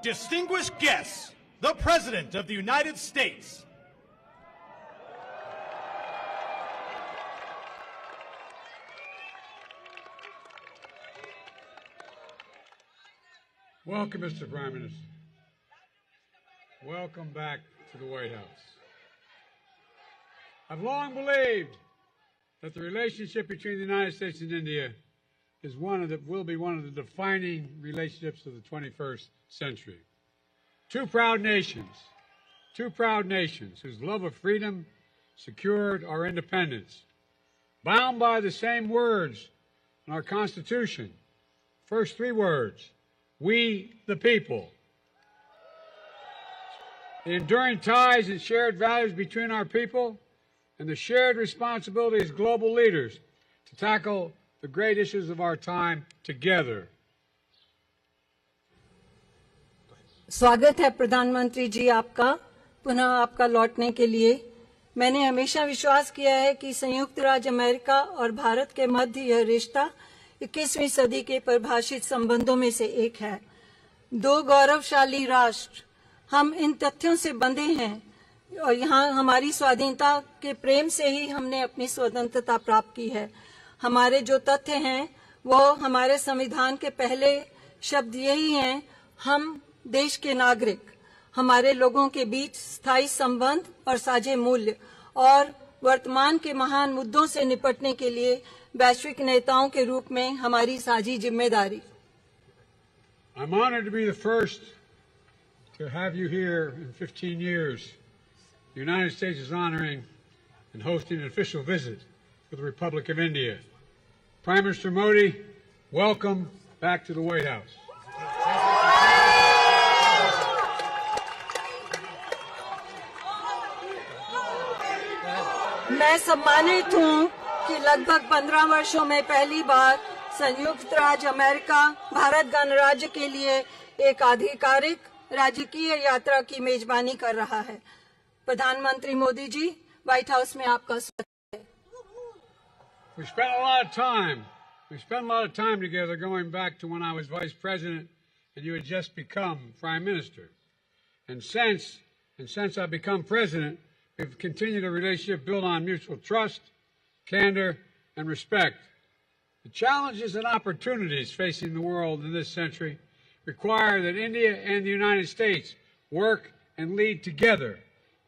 Distinguished guests, the President of the United States. Welcome, Mr. Prime Minister. Welcome back to the White House. I've long believed that the relationship between the United States and India is will be one of the defining relationships of the 21st century. Two proud nations whose love of freedom secured our independence, bound by the same words in our Constitution. First three words, we the people. The enduring ties and shared values between our people and the shared responsibility as global leaders to tackle the great issues of our time together. स्वागत है प्रधानमंत्री जी आपका पुनः आपका लौटने के लिए। मैंने हमेशा विश्वास किया है कि संयुक्त राज्य अमेरिका और भारत के मध्य यह रिश्ता 21वीं सदी के परिभाषित संबंधों में से एक है। दो गौरवशाली राष्ट्र, हम इन तथ्यों से बंधे हैं और यहाँ हमारी स्वाधीनता के प्रेम से ही हमने अपनी स्वतंत्रता प्राप्त की है। हमारे जो तथ्य हैं वो हमारे संविधान के पहले शब्द यही हैं, हम देश के नागरिक, हमारे लोगों के बीच स्थायी संबंध और साझे मूल्य और वर्तमान के महान मुद्दों से निपटने के लिए वैश्विक नेताओं के रूप में हमारी साझी जिम्मेदारी। I'm honored to be the first to have you here in 15 years. The United States is honoring and hosting an official visit for the Republic of India. Prime Minister Modi, welcome back to the White House. मैं सम्मानित हूँ कि लगभग 15 वर्षों में पहली बार संयुक्त राज्य अमेरिका भारत गणराज्य के लिए एक आधिकारिक राजकीय यात्रा की मेजबानी कर रहा है। प्रधानमंत्री मोदी जी, व्हाइट हाउस में आपका स्वागत है। We spent a lot of time together going back to when I was Vice President and you had just become Prime Minister. And since I've become President, we've continued a relationship built on mutual trust, candor, and respect. The challenges and opportunities facing the world in this century require that India and the United States work and lead together,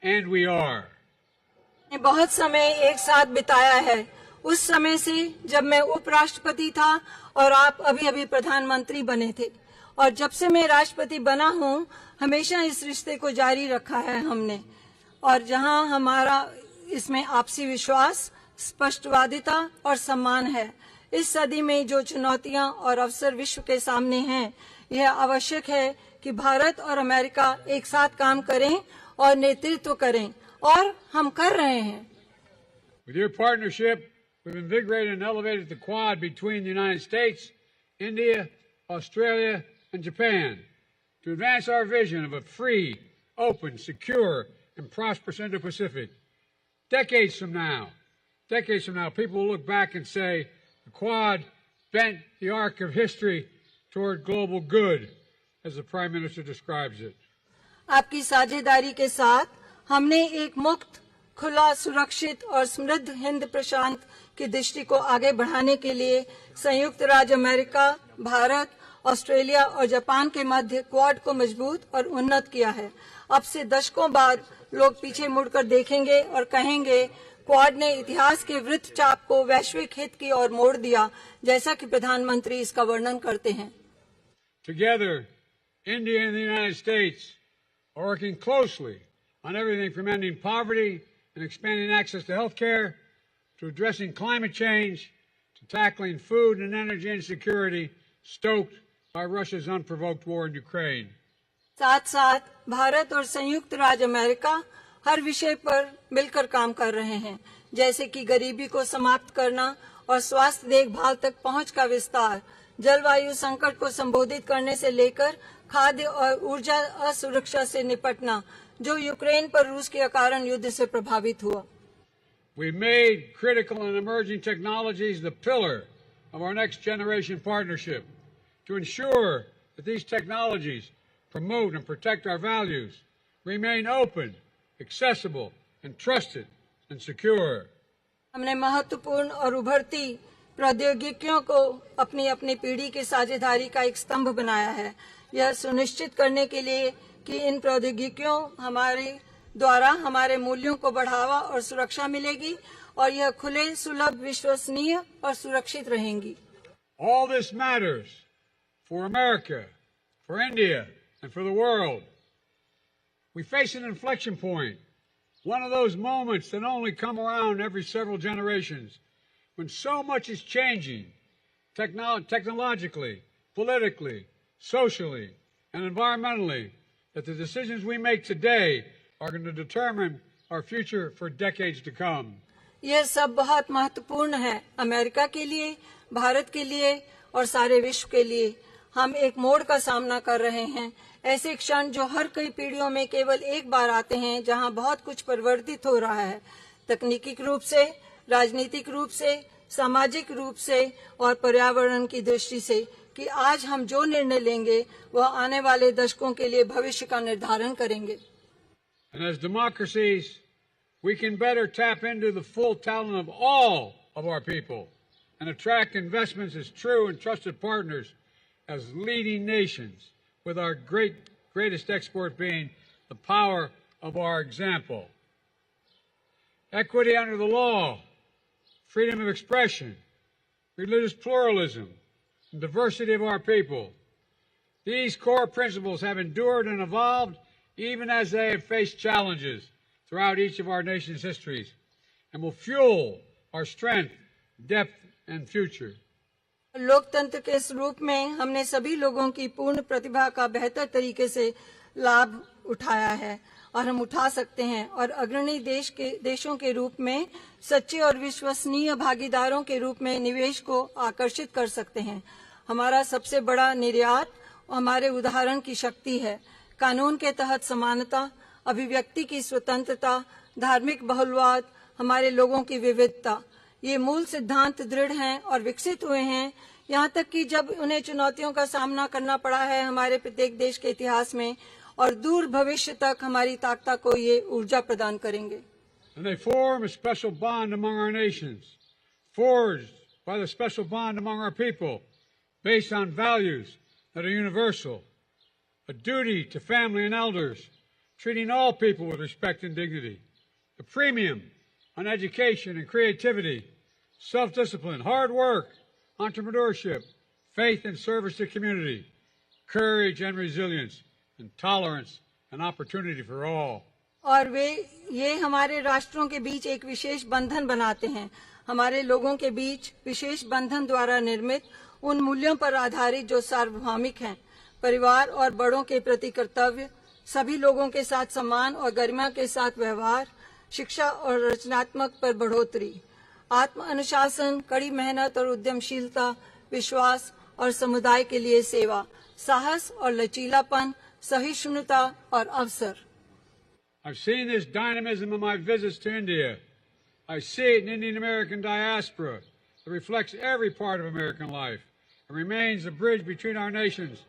and we are. बहुत समय एक साथ बिताया है, उस समय से जब मैं उपराष्ट्रपति था और आप अभी प्रधानमंत्री बने थे, और जब से मैं राष्ट्रपति बना हूँ हमेशा इस रिश्ते को जारी रखा है हमने। और जहाँ हमारा इसमें आपसी विश्वास, स्पष्टवादिता और सम्मान है। इस सदी में जो चुनौतियां और अवसर विश्व के सामने हैं, यह आवश्यक है कि भारत और अमेरिका एक साथ काम करें और नेतृत्व करें, और हम कर रहे हैं। With your partnership, we've invigorated and elevated the Quad between the United States, India, Australia, and Japan to advance our vision of a free, open, secure, and prosperous Indo-Pacific. Decades from now, people will look back and say the Quad bent the arc of history toward global good, as the Prime Minister describes it. आपकी साझेदारी के साथ हमने एक मुक्त, खुला, सुरक्षित और समृद्ध हिंद प्रशांत की दृष्टि को आगे बढ़ाने के लिए संयुक्त राज्य अमेरिका, भारत ऑस्ट्रेलिया और जापान के मध्य क्वाड को मजबूत और उन्नत किया है। अब से दशकों बाद लोग पीछे मुड़कर देखेंगे और कहेंगे क्वाड ने इतिहास के वृत्तचाप को वैश्विक हित की ओर मोड़ दिया, जैसा कि प्रधानमंत्री इसका वर्णन करते हैं। Together, India and the United States are working closely on everything from ending poverty and expanding access to health care to addressing climate change to tackling food and energy insecurity stoked by Russia's unprovoked war in Ukraine. साथ साथ भारत और संयुक्त राज्य America हर विषय पर मिलकर काम कर रहे हैं, जैसे कि गरीबी को समाप्त करना और स्वास्थ्य देखभाल तक पहुंच का विस्तार, जलवायु संकट को संबोधित करने से लेकर खाद्य और ऊर्जा असुरक्षा से निपटना, जो यूक्रेन पर रूस के कारण युद्ध से प्रभावित हुआ। We made critical and emerging technologies the pillar of our next generation partnership to ensure that these technologies promote and protect our values, remain open, accessible, and trusted and secure. हमने महत्वपूर्ण और उभरती प्रौद्योगिकियों को अपनी अपनी पीढ़ी की साझेदारी का एक स्तंभ बनाया है, यह सुनिश्चित करने के लिए कि इन प्रौद्योगिकियों हमारे द्वारा हमारे मूल्यों को बढ़ावा और सुरक्षा मिलेगी और यह खुले, सुलभ, विश्वसनीय और सुरक्षित रहेंगी। All this matters for America, for India, and for the world. We face an inflection point, one of those moments that only come around every several generations, when so much is changing technologically, politically, socially, and environmentally, that the decisions we make today are going to determine our future for decades to come. यह सब बहुत महत्वपूर्ण है, America के लिए, भारत के लिए और सारे विश्व के लिए। हम एक मोड़ का सामना कर रहे हैं, ऐसे क्षण जो हर कई पीढ़ियों में केवल एक बार आते हैं, जहां बहुत कुछ परिवर्तित हो रहा है, तकनीकी रूप से, राजनीतिक रूप से, सामाजिक रूप से और पर्यावरण की दृष्टि से, कि आज हम जो निर्णय लेंगे वह आने वाले दशकों के लिए भविष्य का निर्धारण करेंगे। And as democracies, we can better tap into the full talent of all of our people and attract investments as true and trusted partners as leading nations, with our greatest export being the power of our example. Equity under the law, freedom of expression, religious pluralism, and diversity of our people. These core principles have endured and evolved even as they have faced challenges throughout each of our nation's histories, and will fuel our strength, depth, and future. लोकतंत्र के स्वरूप में हमने सभी लोगों की पूर्ण प्रतिभा का बेहतर तरीके से लाभ उठाया है और हम उठा सकते हैं, और अग्रणी देशों के रूप में सच्चे और विश्वसनीय भागीदारों के रूप में निवेश को आकर्षित कर सकते हैं। हमारा सबसे बड़ा निर्यात हमारे उदाहरण की शक्ति है। कानून के तहत समानता, अभिव्यक्ति की स्वतंत्रता, धार्मिक बहुलवाद, हमारे लोगों की विविधता, ये मूल सिद्धांत दृढ़ हैं और विकसित हुए हैं, यहाँ तक कि जब उन्हें चुनौतियों का सामना करना पड़ा है हमारे प्रत्येक देश के इतिहास में, और दूर भविष्य तक हमारी ताकत को ये ऊर्जा प्रदान करेंगे। And they form a special bond among our nations, forged by the special bond among our people, based on values that are universal, a duty to family and elders, treating all people with respect and dignity, a premium on education and creativity, self-discipline, hard work, entrepreneurship, faith and service to community, courage and resilience, and tolerance and opportunity for all. और ये हमारे राष्ट्रों के बीच एक विशेष बंधन बनाते हैं, हमारे लोगों के बीच विशेष बंधन द्वारा निर्मित उन मूल्यों पर आधारित जो सार्वभौमिक हैं, परिवार और बड़ों के प्रति कर्तव्य, सभी लोगों के साथ सम्मान और गरिमा के साथ व्यवहार, शिक्षा और रचनात्मक पर बढ़ोतरी, आत्म अनुशासन, कड़ी मेहनत और उद्यमशीलता, विश्वास और समुदाय के लिए सेवा, साहस और लचीलापन, सहिष्णुता और अवसर। I've seen this dynamism in my visits to India. I see it in Indian American diaspora that reflects every part of American life and remains a bridge between our nations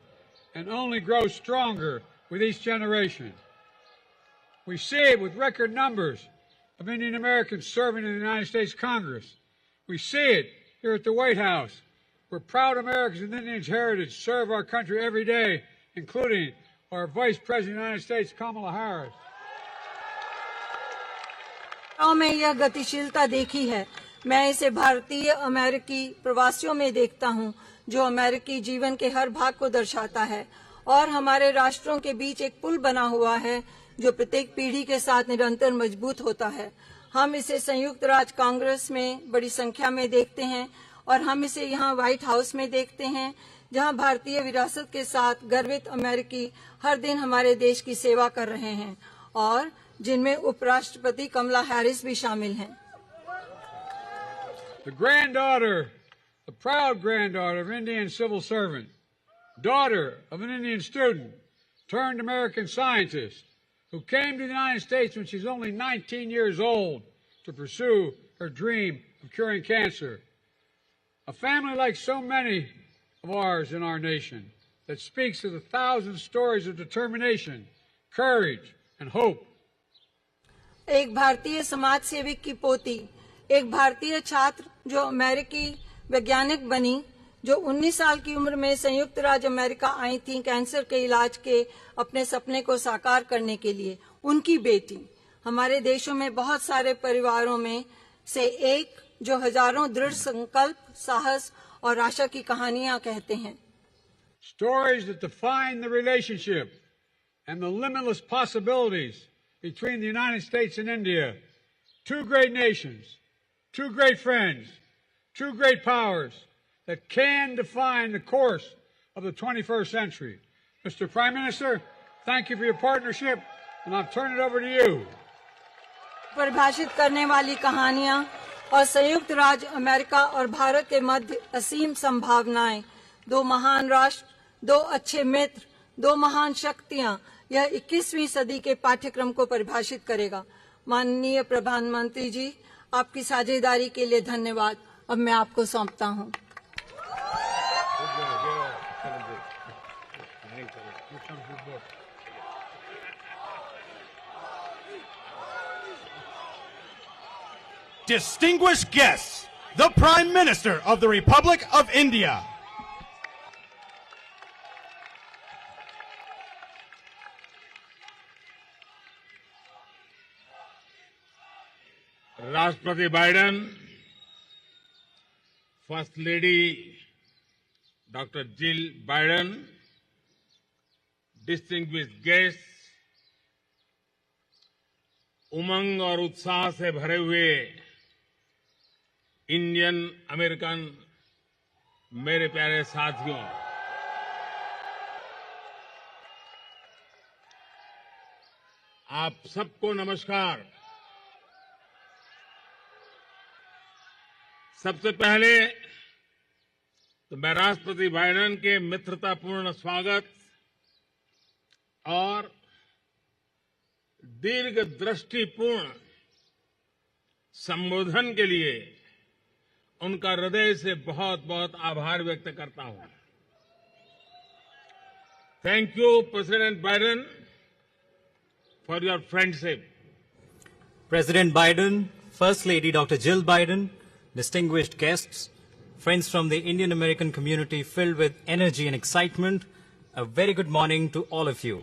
and only grows stronger with each generation. We see it with record numbers of Indian Americans serving in the United States Congress. We see it here at the White House where proud Americans with Indian heritage serve our country every day, including our Vice President of the United States, Kamala Harris. में यह गतिशीलता देखी है। मैं इसे भारतीय अमेरिकी प्रवासियों में देखता हूं, जो अमेरिकी जीवन के हर भाग को दर्शाता है और हमारे राष्ट्रों के बीच एक पुल बना हुआ है जो प्रत्येक पीढ़ी के साथ निरंतर मजबूत होता है। हम इसे संयुक्त राज्य कांग्रेस में बड़ी संख्या में देखते हैं और हम इसे यहाँ व्हाइट हाउस में देखते हैं, जहाँ भारतीय विरासत के साथ गर्वित अमेरिकी हर दिन हमारे देश की सेवा कर रहे हैं और जिनमें उपराष्ट्रपति कमला हैरिस भी शामिल हैं। The granddaughter, the proud granddaughter of Indian civil servant, daughter of an Indian student, turned American scientist, who came to the United States when she was only 19 years old to pursue her dream of curing cancer. A family like so many of ours in our nation that speaks of the thousand stories of determination, courage, and hope. एक भारतीय समाज सेविक की पोती, एक भारतीय छात्र जो अमेरिकी वैज्ञानिक बनी, जो 19 साल की उम्र में संयुक्त राज्य अमेरिका आई थी कैंसर के इलाज के अपने सपने को साकार करने के लिए, उनकी बेटी। हमारे देशों में बहुत सारे परिवारों में से एक जो हजारों दृढ़ संकल्प, साहस और आशा की कहानियां कहते हैं। Stories that define the relationship and the limitless possibilities between the United States and India, two great nations, two great friends, two great powers that can define the course of the 21st century. Mr. Prime Minister, thank you for your partnership, and I'll turn it over to you. परिभाषित करने वाली कहानियां और संयुक्त राज्य America और भारत के मध्य असीम संभावनाएं, दो महान राष्ट्र, दो अच्छे मित्र, दो महान शक्तियां, यह 21वीं सदी के पाठ्यक्रम को परिभाषित करेगा। माननीय प्रधानमंत्री जी, आपकी साझेदारी के लिए धन्यवाद। अब मैं आपको सौंपता हूं। Distinguished guests, the Prime Minister of the Republic of India. राष्ट्रपति Biden, first lady doctor Jill Biden, distinguished guest, उमंग और उत्साह से भरे हुए इंडियन अमेरिकन मेरे प्यारे साथियों, आप सबको नमस्कार। सबसे पहले तो मैं राष्ट्रपति बाइडेन के मित्रतापूर्ण स्वागत और दीर्घ दृष्टिपूर्ण संबोधन के लिए उनका हृदय से बहुत बहुत आभार व्यक्त करता हूं। Thank you president Biden for your friendship. President Biden, First Lady Dr. Jill Biden, distinguished guests, friends from the Indian American community filled with energy and excitement, a very good morning to all of you.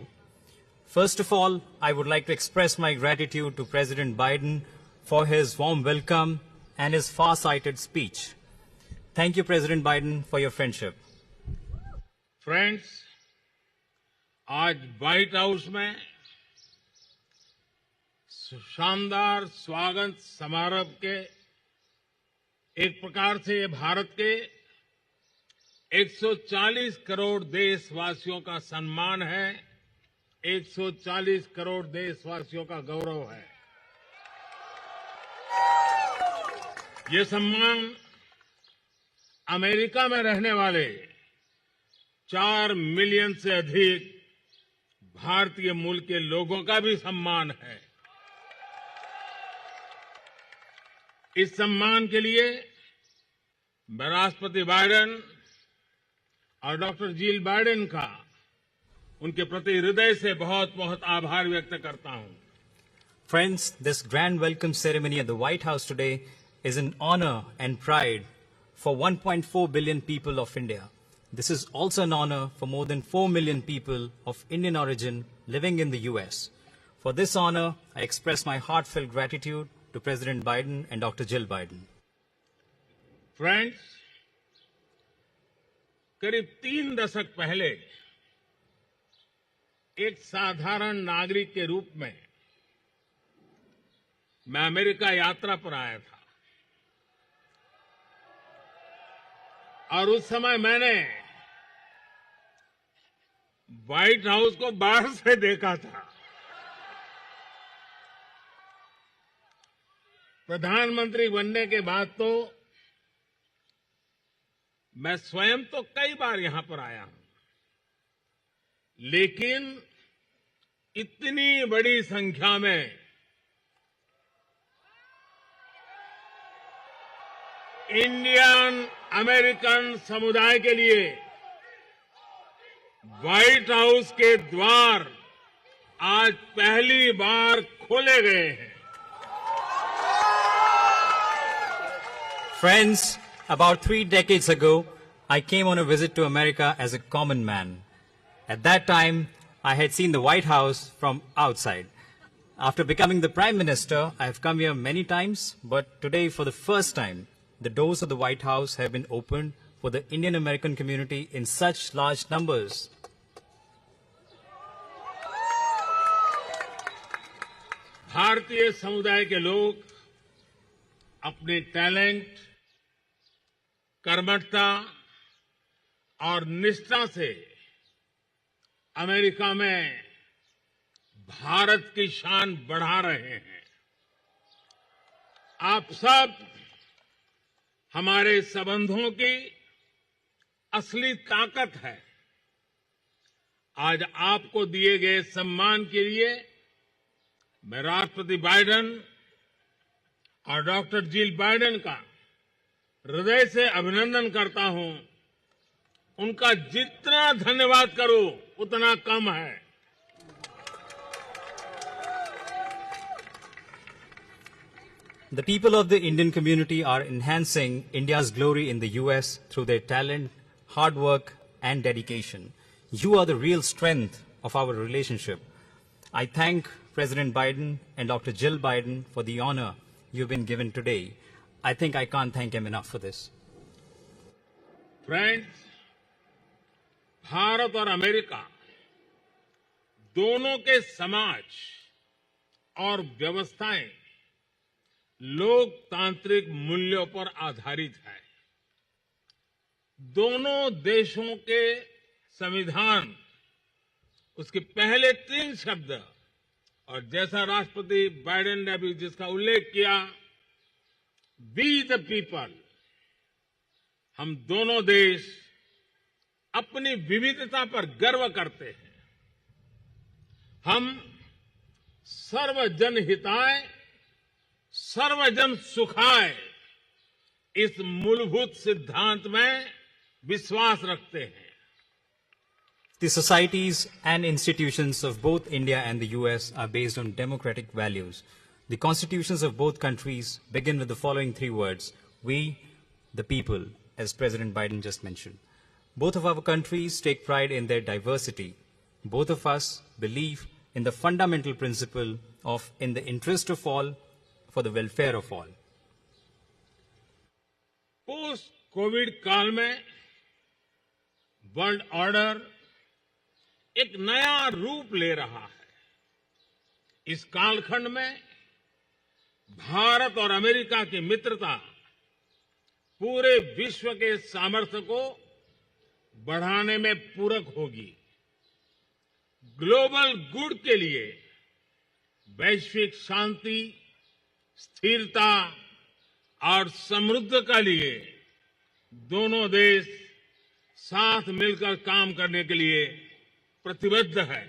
First of all, I would like to express my gratitude to President Biden for his warm welcome and his far-sighted speech. Thank you, President Biden, for your friendship. Friends, आज white house में शानदार स्वागत समारोह के एक प्रकार से ये भारत के 140 करोड़ देशवासियों का सम्मान है, 140 करोड़ देशवासियों का गौरव है। ये सम्मान अमेरिका में रहने वाले 4 मिलियन से अधिक भारतीय मूल के लोगों का भी सम्मान है। इस सम्मान के लिए मैं राष्ट्रपति बाइडेन और डॉक्टर जिल बाइडेन का उनके प्रति हृदय से बहुत बहुत आभार व्यक्त करता हूं। Friends, this grand welcome ceremony at the White House today is an honor and pride for 1.4 billion people of India. This is also an honor for more than 4 million people of Indian origin living in the US. For this honor, I express my heartfelt gratitude to President Biden and Dr. Jill Biden. Friends, करीब 3 दशक पहले एक साधारण नागरिक के रूप में मैं अमेरिका यात्रा पर आया था और उस समय मैंने व्हाइट हाउस को बाहर से देखा था। प्रधानमंत्री बनने के बाद तो मैं स्वयं तो कई बार यहां पर आया हूं, लेकिन इतनी बड़ी संख्या में इंडियन अमेरिकन समुदाय के लिए व्हाइट हाउस के द्वार आज पहली बार खोले गए हैं। Friends, about 3 decades ago, I came on a visit to America as a common man. At that time, I had seen the White House from outside. After becoming the Prime Minister, I have come here many times, but today, for the first time, the doors of the White House have been opened for the Indian American community in such large numbers. भारतीय समुदाय के लोग अपने talent, कर्मठता और निष्ठा से America में भारत की शान बढ़ा रहे हैं। आप सब हमारे संबंधों की असली ताकत है। आज आपको दिए गए सम्मान के लिए मैं राष्ट्रपति बाइडेन और डॉक्टर जिल बाइडेन का हृदय से अभिनंदन करता हूं। उनका जितना धन्यवाद करो उतना कम है। The people of the Indian community are enhancing India's glory in the US through their talent, hard work, and dedication. You are the real strength of our relationship. I thank President Biden and Dr. Jill Biden for the honor you've been given today. I think I can't thank him enough for this. Friends, Bharat और America दोनों के समाज और व्यवस्थाएं लोकतांत्रिक मूल्यों पर आधारित है। दोनों देशों के संविधान, उसके पहले 3 शब्द और जैसा राष्ट्रपति बाइडेन ने अभी जिसका उल्लेख किया, वी द पीपल, हम दोनों देश अपनी विविधता पर गर्व करते हैं। हम सर्वजन हिताय सर्वजन सुखाय इस मूलभूत सिद्धांत में विश्वास रखते हैं। The societies and institutions of both India and the US are based on democratic values. The constitutions of both countries begin with the following 3 words: we, the people, as President Biden just mentioned. Both of our countries take pride in their diversity. Both of us believe in the fundamental principle of in the interest of all, for the welfare of all. Post Covid काल में world order एक नया रूप ले रहा है। इस कालखंड में भारत और अमेरिका की मित्रता पूरे विश्व के सामर्थ्य को बढ़ाने में पूरक होगी। ग्लोबल गुड के लिए वैश्विक शांति, स्थिरता और समृद्धि के लिए दोनों देश साथ मिलकर काम करने के लिए प्रतिबद्ध है।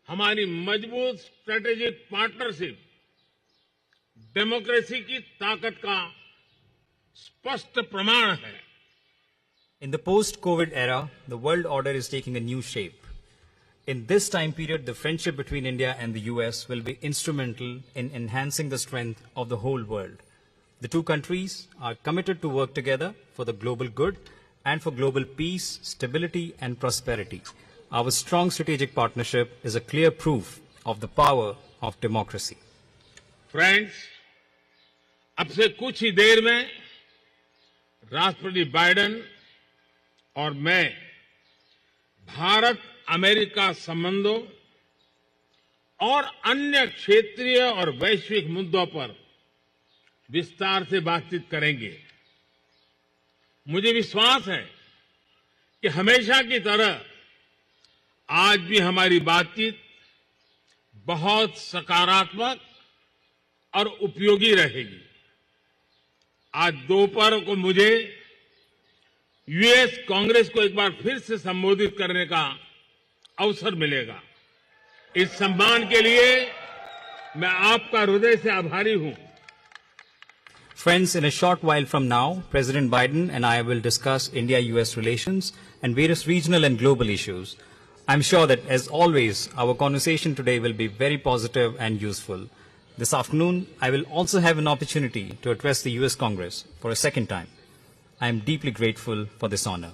हमारी मजबूत स्ट्रेटेजिक पार्टनरशिप डेमोक्रेसी की ताकत का स्पष्ट प्रमाण है। In the post-COVID era, the world order is taking a new shape. In this time period, the friendship between India and the US will be instrumental in enhancing the strength of the whole world. The two countries are committed to work together for the global good and for global peace, stability and prosperity. Our strong strategic partnership is a clear proof of the power of democracy. Friends, अब से कुछ ही देर में राष्ट्रपति Biden और मैं Bharat America संबंधों और अन्य क्षेत्रीय और वैश्विक मुद्दों पर विस्तार से बातचीत करेंगे। मुझे विश्वास है कि हमेशा की तरह आज भी हमारी बातचीत बहुत सकारात्मक और उपयोगी रहेगी। आज दोपहर को मुझे यूएस कांग्रेस को एक बार फिर से संबोधित करने का अवसर मिलेगा। इस सम्मान के लिए मैं आपका हृदय से आभारी हूं। Friends, in a short while from now, President Biden and I will discuss India-US relations and various regional and global issues. I'm sure that, as always, our conversation today will be very positive and useful. This afternoon, I will also have an opportunity to address the US Congress for a second time. I am deeply grateful for this honor.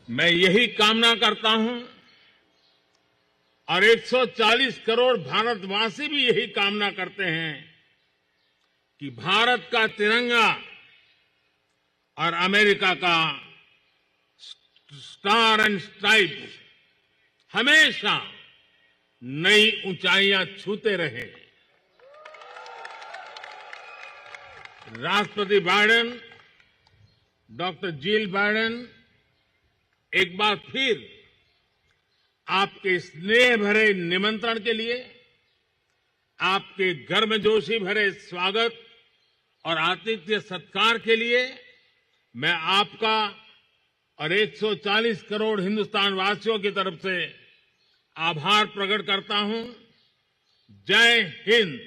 मैं यही कामना करता हूं और 140 करोड़ भारतवासी भी यही कामना करते हैं कि भारत का तिरंगा और अमेरिका का स्टार एंड स्ट्राइप्स हमेशा नई ऊंचाइयां छूते रहे। राष्ट्रपति बाइडेन, डॉक्टर जिल बाइडेन, एक बार फिर आपके स्नेह भरे निमंत्रण के लिए, आपके गर्मजोशी भरे स्वागत और आतिथ्य सत्कार के लिए मैं आपका और 140 करोड़ हिंदुस्तान वासियों की तरफ से आभार प्रकट करता हूं। जय हिंद।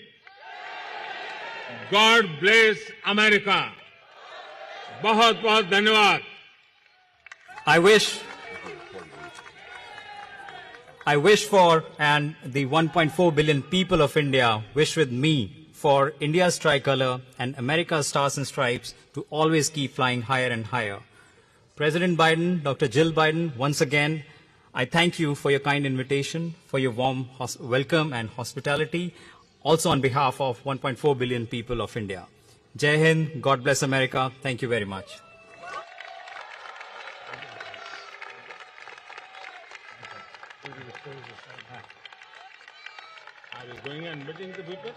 God bless America. बहुत बहुत धन्यवाद। I wish for, and the 1.4 billion people of India wish with me, for India's tricolor and America's stars and stripes to always keep flying higher and higher. President Biden, Dr. Jill Biden, once again, I thank you for your kind invitation, for your warm welcome and hospitality, also on behalf of 1.4 billion people of India. Jai Hind, God bless America. Thank you very much. I was going and meeting the people.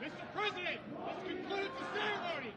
Mr. President, let's conclude the ceremony.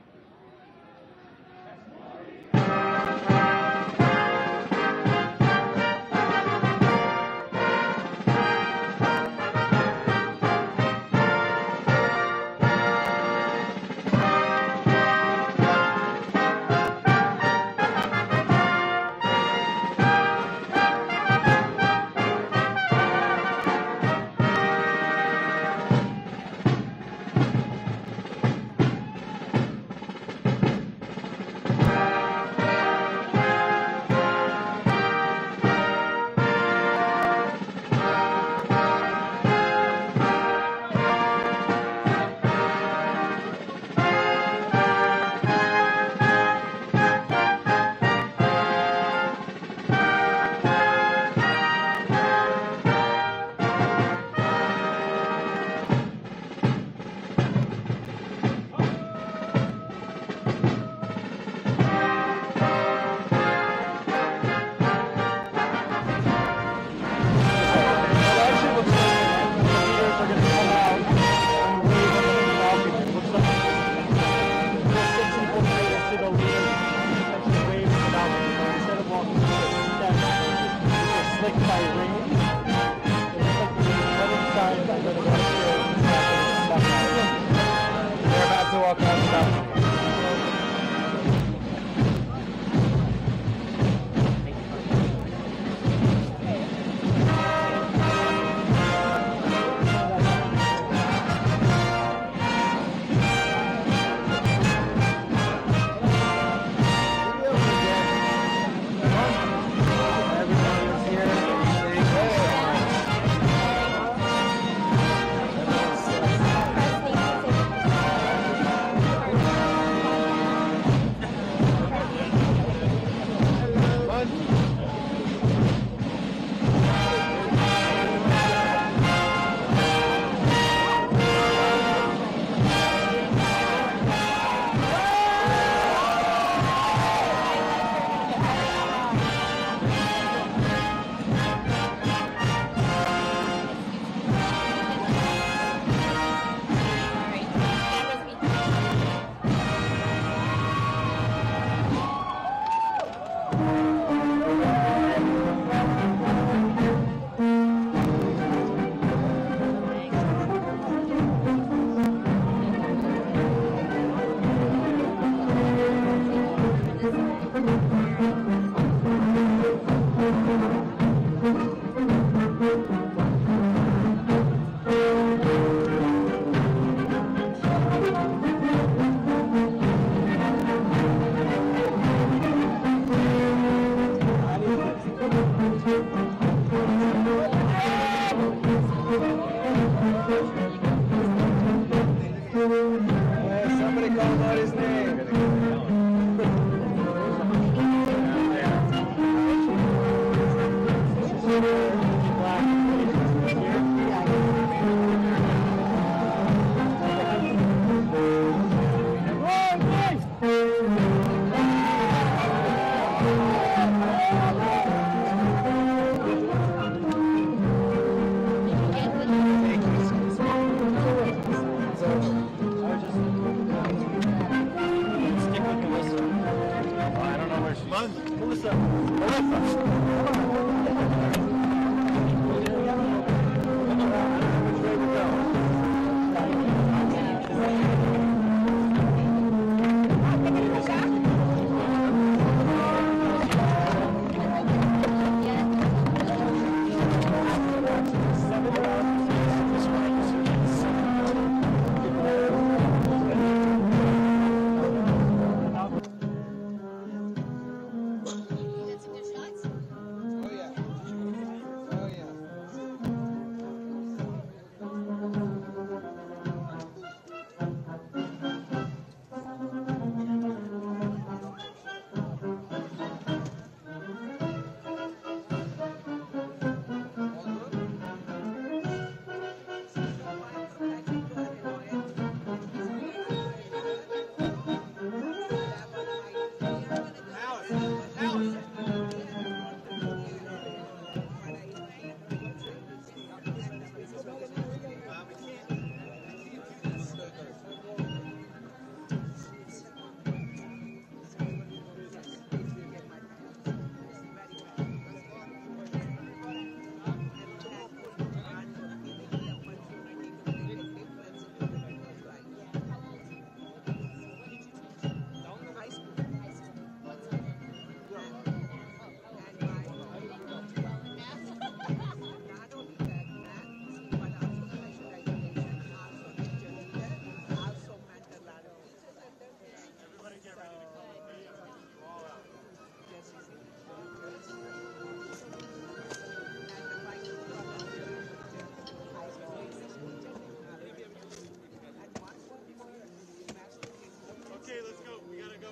Okay, let's go. We gotta go.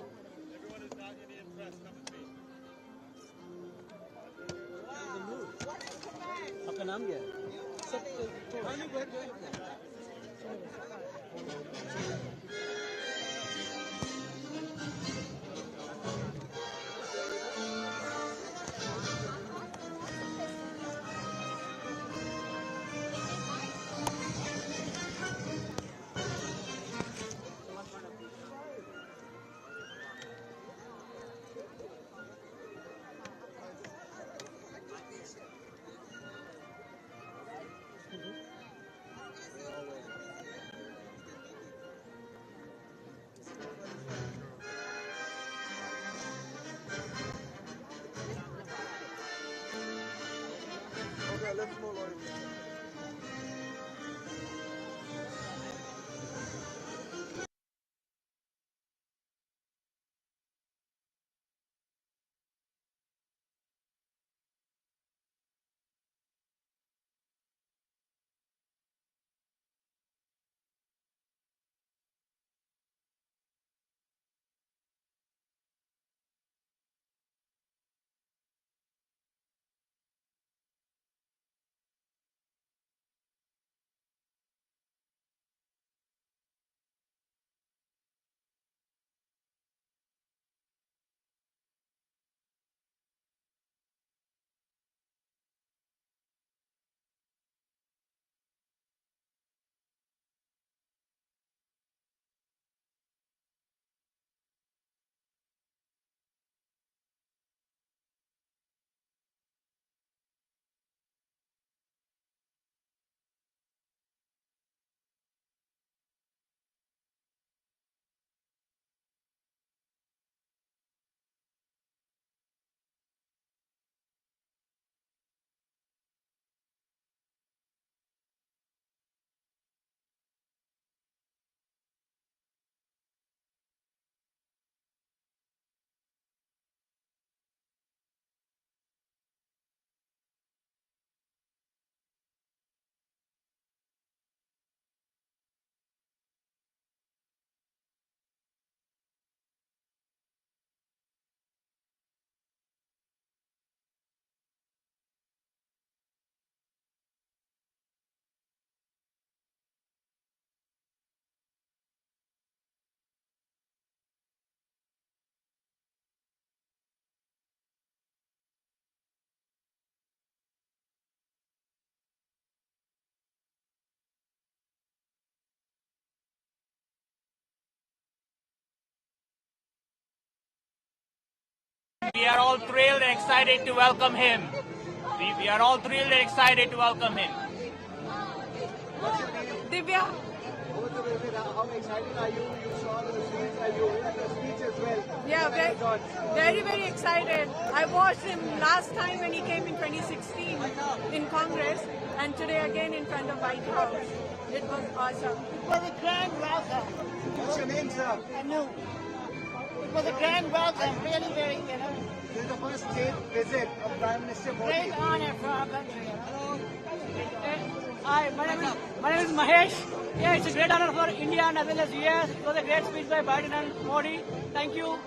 Everyone is not Indian press. Come with me. आपका नाम क्या है? We are all thrilled and excited to welcome him. We are all thrilled and excited to welcome him. Divya. How excited are you? You saw the speech as well. Yeah, very, very excited. I watched him last time when he came in 2016 in Congress and today again in front of White House. It was awesome. It was a grand welcome. What's your name, sir? Anu. It was a grand welcome, really very, This is the first state visit of Prime Minister Modi. great honor for our country. Hi, my name is Mahesh. Yeah, it's a great honor for India and as well as US. It was a great speech by Biden and Modi. Thank you.